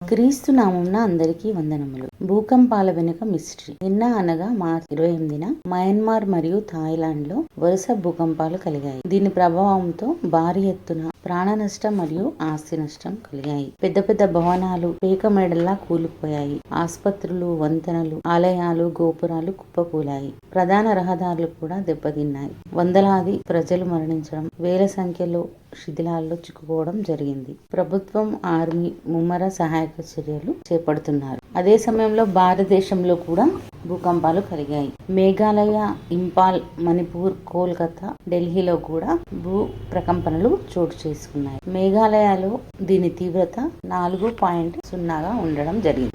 క్రీస్తు నామంన అందరికీ వందనములు. భూకంపాల వెనుక మిస్టరీ. నిన్న అనగా మార్చి 28న మయన్మార్ మరియు థాయిలాండ్ లో వరుస భూకంపాలు కలిగాయి. దీని ప్రభావంతో భారీ ఎత్తున ప్రాణ నష్టం మరియు ఆస్తి నష్టం కలిగాయి. పెద్ద పెద్ద భవనాలు పేక మేడల్లా కూలిపోయాయి. ఆసుపత్రులు, వంతెనలు, ఆలయాలు, గోపురాలు కుప్పకూలాయి. ప్రధాన రహదారులు కూడా దెబ్బతిన్నాయి. వందలాది ప్రజలు మరణించడం, వేల సంఖ్యలో శిథిలాల్లో చిక్కుకోవడం జరిగింది. ప్రభుత్వం, ఆర్మీ ముమ్మర సహాయక చర్యలు చేపడుతున్నారు. అదే సమయంలో భారతదేశంలో కూడా భూకంపాలు కలిగాయి. మేఘాలయ, ఇంపాల్, మణిపూర్, కోల్కతా, ఢిల్లీలో కూడా భూ ప్రకంపనలు చోటు చేసుకున్నాయి. మేఘాలయలో దీని తీవ్రత 4.0గా ఉండడం జరిగింది.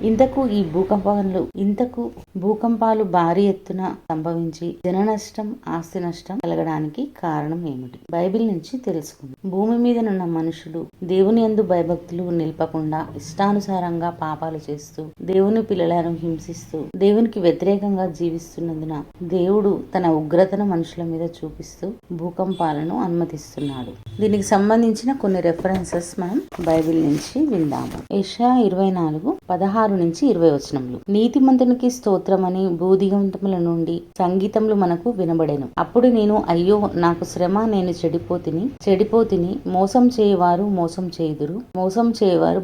ఇంతకు భూకంపాలు భారీ ఎత్తున సంభవించి జన నష్టం, ఆస్తి నష్టం కలగడానికి కారణం ఏమిటి? బైబిల్ నుంచి తెలుసుకుందాం. భూమి మీదనున్న మనుషులు దేవుని యందు భయభక్తులు నిలపకుండా ఇష్టానుసారంగా పాపాలు చేస్తూ దేవుని పిల్లలను హింసిస్తూ దేవునికి వ్యతిరేకంగా జీవిస్తున్నందున దేవుడు తన ఉగ్రతను మనుషుల మీద చూపిస్తూ భూకంపాలను అనుమతిస్తున్నాడు. దీనికి సంబంధించిన కొన్ని రెఫరెన్సెస్ మనం బైబిల్ నుంచి విందాము. యెషయా 24:16-20 నీతిమంతునికి స్తోత్రమని భూదిగంతముల నుండి సంగీతములు మనకు వినబడెను. అప్పుడు నేను, అయ్యో నాకు శ్రమ, నేను చెడిపోతిని, మోసం చేయవారు మోసం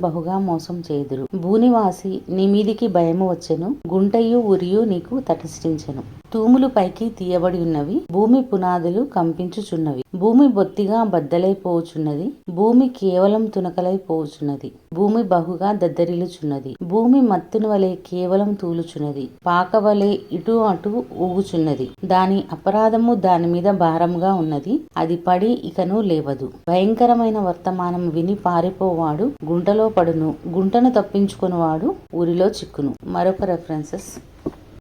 బహుగా మోసం చేయుదురు. భూనివాసి, నీ మీదికి భయము వచ్చెను, గుంటయు ఉరియు నీకు తటస్థించెను. తూములు పైకి తీయబడి ఉన్నవి, భూమి పునాదులు కంపించుచున్నవి. భూమి బొత్తిగా బద్దలైపోవుచున్నది, భూమి కేవలం తునకలైపోవుచున్నది. భూమి బహుగా దద్దరిల్లుచున్నది, భూమి మత్తుని వలె కేవలం తూలుచున్నది, పాక వలె ఇటు అటు ఊగుచున్నది. దాని అపరాధము దాని మీద భారంగా ఉన్నది, అది పడి ఇకను లేవదు. భయంకరమైన వర్తమానం విని పారిపోవాడు గుంటలో పడును, గుంటను తప్పించుకునివాడు ఊరిలో చిక్కును. మరొక రెఫరెన్సెస్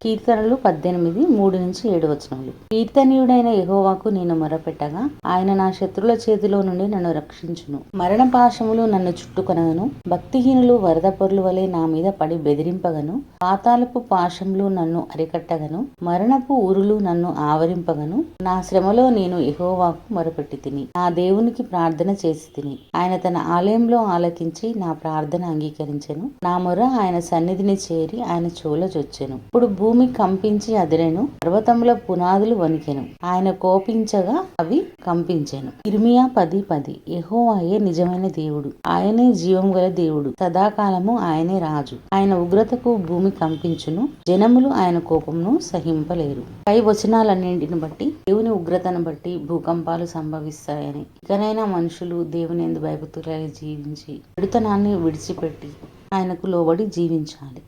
కీర్తనలు 18:3-7. కీర్తనీయుడైన యెహోవాకు నేను మొరపెట్టగా ఆయన నా శత్రుల చేతిలో నుండి నన్ను రక్షించును. మరణ పాశములు నన్ను చుట్టుకొనగను, భక్తిహీనులు వరద పొర్లు వలె నా మీద పడి బెదిరింపగను. పాతాళపు పాశములు నన్ను అరికట్టగను, మరణపు ఊరులు నన్ను ఆవరింపగను. నా శ్రమలో నేను యెహోవాకు మొరపెట్టి తిని, నా దేవునికి ప్రార్థన చేసి తిని. ఆయన తన ఆలయంలో ఆలకించి నా ప్రార్థన అంగీకరించెను. నా మొర ఆయన సన్నిధిని చేరి ఆయన చెవుల జొచ్చెను. ఇప్పుడు భూమి కంపించి అదిరెను, పర్వతముల పునాదులు వణికెను. ఆయన కోపించగా అవి కంపించెను. ఇర్మియా 10:10. యెహోవాయే నిజమైన దేవుడు, ఆయనే జీవం గల దేవుడు, సదాకాలము ఆయనే రాజు. ఆయన ఉగ్రతకు భూమి కంపించును, జనములు ఆయన కోపమును సహింపలేరు. పై వచనాలన్నింటిని బట్టి దేవుని ఉగ్రతను బట్టి భూకంపాలు సంభవిస్తాయని, ఇకనైనా మనుషులు దేవుని యందు భయభక్తులై జీవించి చెడుతనాన్ని విడిచిపెట్టి ఆయనకు లోబడి జీవించాలి.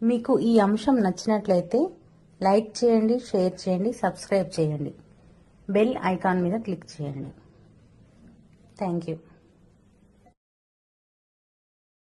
మీకు ఈ అంశం నచ్చినట్లయితే లైక్ చేయండి, షేర్ చేయండి, సబ్స్క్రైబ్ చేయండి, బెల్ ఐకాన్ మీద క్లిక్ చేయండి. Thank you.